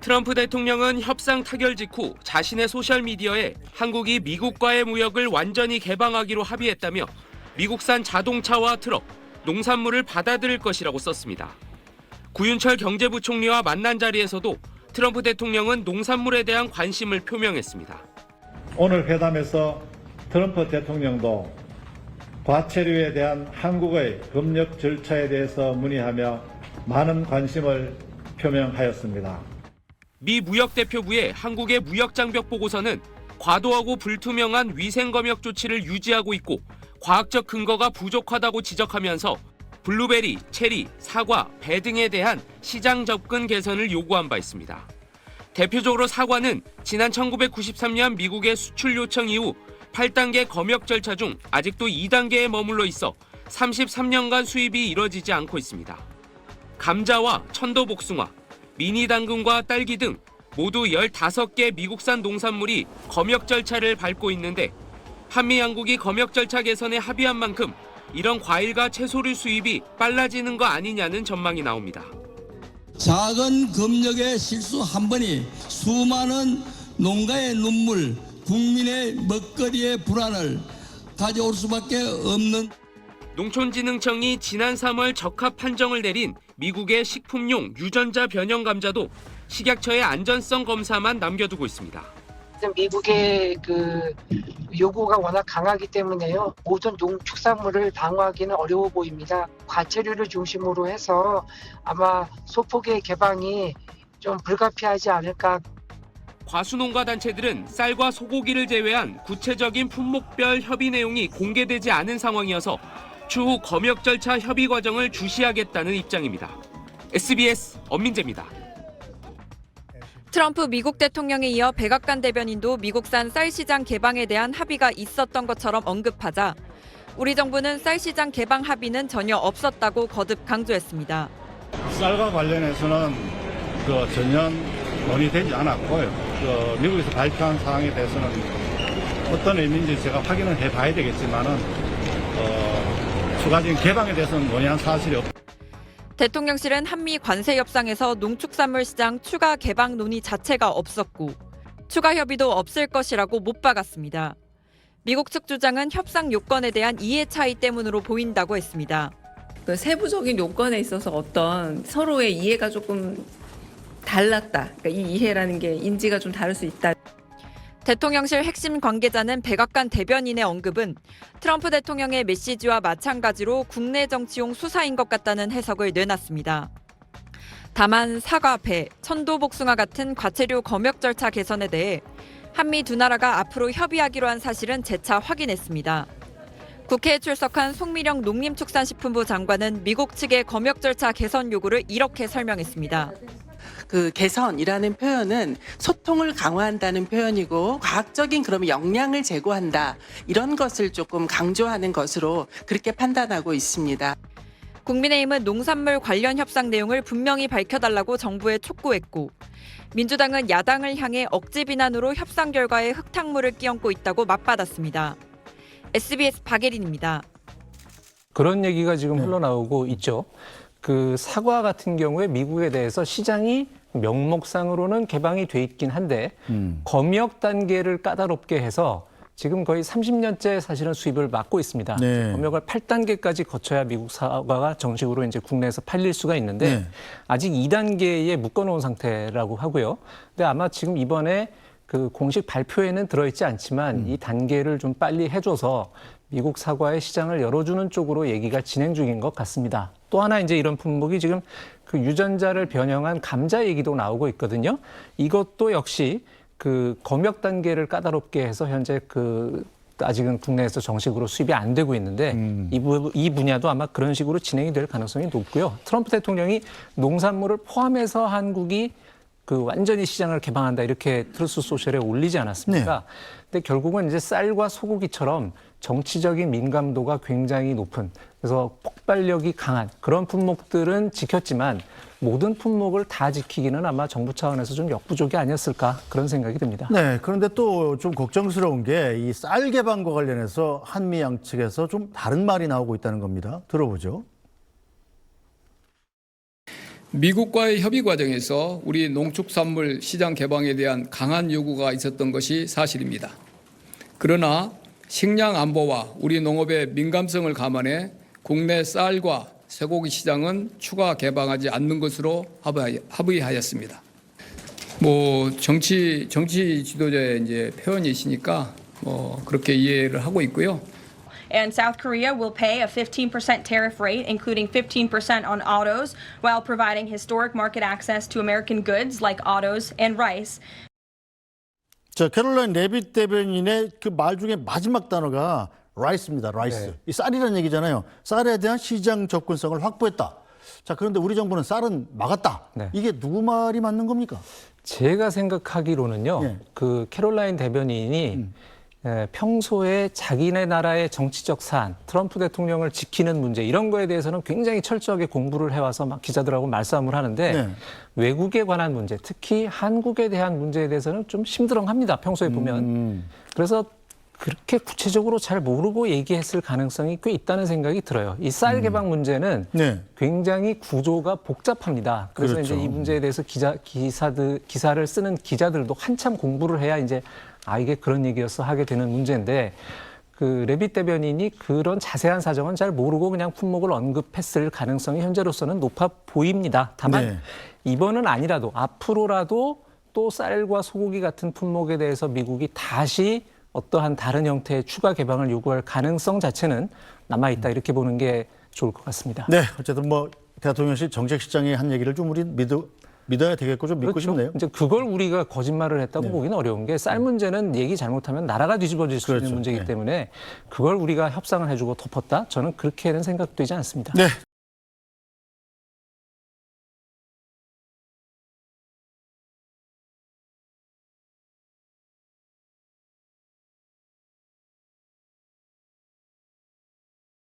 트럼프 대통령은 협상 타결 직후 자신의 소셜미디어에 한국이 미국과의 무역을 완전히 개방하기로 합의했다며 미국산 자동차와 트럭, 농산물을 받아들일 것이라고 썼습니다. 구윤철 경제부총리와 만난 자리에서도 트럼프 대통령은 농산물에 대한 관심을 표명했습니다. 오늘 회담에서 트럼프 대통령도 과체류에 대한 한국의 검역 절차에 대해서 문의하며 많은 관심을 표명하였습니다. 미 무역대표부의 한국의 무역장벽 보고서는 과도하고 불투명한 위생검역 조치를 유지하고 있고 과학적 근거가 부족하다고 지적하면서 블루베리, 체리, 사과, 배 등에 대한 시장 접근 개선을 요구한 바 있습니다. 대표적으로 사과는 지난 1993년 미국의 수출 요청 이후 8단계 검역 절차 중 아직도 2단계에 머물러 있어 33년간 수입이 이뤄지지 않고 있습니다. 감자와 천도복숭아, 미니 당근과 딸기 등 모두 15개 미국산 농산물이 검역 절차를 밟고 있는데 한미 양국이 검역 절차 개선에 합의한 만큼 이런 과일과 채소류 수입이 빨라지는 거 아니냐는 전망이 나옵니다. 작은 검역의 실수 한 번이 수많은 농가의 눈물, 국민의 먹거리의 불안을 가져올 수밖에 없는. 농촌진흥청이 지난 3월 적합 판정을 내린 미국의 식품용 유전자 변형 감자도 식약처의 안전성 검사만 남겨두고 있습니다. 미국의 요구가 워낙 강하기 때문에요. 모든 농축산물을 방어하기는 어려워 보입니다. 과체류를 중심으로 해서 아마 소폭의 개방이 좀 불가피하지 않을까. 과수농가 단체들은 쌀과 소고기를 제외한 구체적인 품목별 협의 내용이 공개되지 않은 상황이어서 추후 검역 절차 협의 과정을 주시하겠다는 입장입니다. SBS 엄민재입니다. 트럼프 미국 대통령에 이어 백악관 대변인도 미국산 쌀 시장 개방에 대한 합의가 있었던 것처럼 언급하자 우리 정부는 쌀 시장 개방 합의는 전혀 없었다고 거듭 강조했습니다. 쌀과 관련해서는 전혀 논의되지 않았고요. 미국에서 발표한 사항에 대해서는 어떤 의미인지 제가 확인을 해봐야 되겠지만은 추가적인 개방에 대해서는 논의한 사실이 없습니다. 대통령실은 한미 관세 협상에서 농축산물 시장 추가 개방 논의 자체가 없었고 추가 협의도 없을 것이라고 못 박았습니다. 미국 측 주장은 협상 요건에 대한 이해 차이 때문으로 보인다고 했습니다. 그 세부적인 요건에 있어서 어떤 서로의 이해가 조금 달랐다. 그러니까 이 이해라는 게 인지가 좀 다를 수 있다. 대통령실 핵심 관계자는 백악관 대변인의 언급은 트럼프 대통령의 메시지와 마찬가지로 국내 정치용 수사인 것 같다는 해석을 내놨습니다. 다만 사과, 배, 천도복숭아 같은 과체류 검역 절차 개선에 대해 한미 두 나라가 앞으로 협의하기로 한 사실은 재차 확인했습니다. 국회에 출석한 송미령 농림축산식품부 장관은 미국 측의 검역 절차 개선 요구를 이렇게 설명했습니다. 그 개선이라는 표현은 소통을 강화한다는 표현이고 과학적인 그러면 역량을 제고한다. 이런 것을 조금 강조하는 것으로 그렇게 판단하고 있습니다. 국민의힘은 농산물 관련 협상 내용을 분명히 밝혀달라고 정부에 촉구했고 민주당은 야당을 향해 억지 비난으로 협상 결과에 흙탕물을 끼얹고 있다고 맞받았습니다. SBS 박예린입니다. 그런 얘기가 지금 흘러나오고 있죠. 그 사과 같은 경우에 미국에 대해서 시장이 명목상으로는 개방이 돼 있긴 한데 검역 단계를 까다롭게 해서 지금 거의 30년째 사실은 수입을 막고 있습니다. 네. 검역을 8단계까지 거쳐야 미국 사과가 정식으로 이제 국내에서 팔릴 수가 있는데 네. 아직 2단계에 묶어놓은 상태라고 하고요. 근데 아마 지금 이번에 그 공식 발표에는 들어있지 않지만 이 단계를 좀 빨리 해줘서 미국 사과의 시장을 열어주는 쪽으로 얘기가 진행 중인 것 같습니다. 또 하나 이제 이런 품목이 지금 그 유전자를 변형한 감자 얘기도 나오고 있거든요. 이것도 역시 그 검역 단계를 까다롭게 해서 현재 그 아직은 국내에서 정식으로 수입이 안 되고 있는데 이 분야도 아마 그런 식으로 진행이 될 가능성이 높고요. 트럼프 대통령이 농산물을 포함해서 한국이 그 완전히 시장을 개방한다 이렇게 트루스 소셜에 올리지 않았습니까? 네. 근데 결국은 이제 쌀과 소고기처럼 정치적인 민감도가 굉장히 높은 그래서 폭발력이 강한 그런 품목들은 지켰지만 모든 품목을 다 지키기는 아마 정부 차원에서 좀 역부족이 아니었을까 그런 생각이 듭니다. 네, 그런데 또 좀 걱정스러운 게 이 쌀 개방과 관련해서 한미 양측에서 좀 다른 말이 나오고 있다는 겁니다. 들어보죠. 미국과의 협의 과정에서 우리 농축산물 시장 개방에 대한 강한 요구가 있었던 것이 사실입니다. 그러나 식량 안보와 우리 농업의 민감성을 감안해 국내 쌀과 쇠고기 시장은 추가 개방하지 않는 것으로 합의하였습니다. 정치 지도자의 이제 표현이시니까 그렇게 이해를 하고 있고요. And South Korea will pay a 15% tariff rate, including 15% on autos, while providing historic market access to American goods like autos and rice. 자, 캐롤라인 레빗 대변인의 그 말 중에 마지막 단어가 라이스입니다. 라이스. 네. 이 쌀이라는 얘기잖아요. 쌀에 대한 시장 접근성을 확보했다. 자, 그런데 우리 정부는 쌀은 막았다. 네. 이게 누구 말이 맞는 겁니까? 제가 생각하기로는요. 예. 그 캐롤라인 대변인이 평소에 자기네 나라의 정치적 사안, 트럼프 대통령을 지키는 문제 이런 거에 대해서는 굉장히 철저하게 공부를 해와서 막 기자들하고 말싸움을 하는데 네. 외국에 관한 문제, 특히 한국에 대한 문제에 대해서는 좀 심드렁합니다. 평소에 보면. 그래서 그렇게 구체적으로 잘 모르고 얘기했을 가능성이 꽤 있다는 생각이 들어요. 이 쌀 개방 문제는 네. 굉장히 구조가 복잡합니다. 그래서 그렇죠. 이제 이 문제에 대해서 기사를 쓰는 기자들도 한참 공부를 해야 이제 이게 그런 얘기였어 하게 되는 문제인데 그 레빗 대변인이 그런 자세한 사정은 잘 모르고 그냥 품목을 언급했을 가능성이 현재로서는 높아 보입니다. 다만 네. 이번은 아니라도 앞으로라도 또 쌀과 소고기 같은 품목에 대해서 미국이 다시 어떠한 다른 형태의 추가 개방을 요구할 가능성 자체는 남아있다 이렇게 보는 게 좋을 것 같습니다. 네, 어쨌든 뭐 대통령실 정책실장이 한 얘기를 좀 우리 믿어야 되겠고 좀 믿고 그렇죠. 싶네요. 이제 그걸 우리가 거짓말을 했다고 네. 보기는 어려운 게 쌀 문제는 얘기 잘못하면 나라가 뒤집어질 수 그렇죠. 있는 문제이기 네. 때문에 그걸 우리가 협상을 해주고 덮었다? 저는 그렇게는 생각되지 않습니다. 네.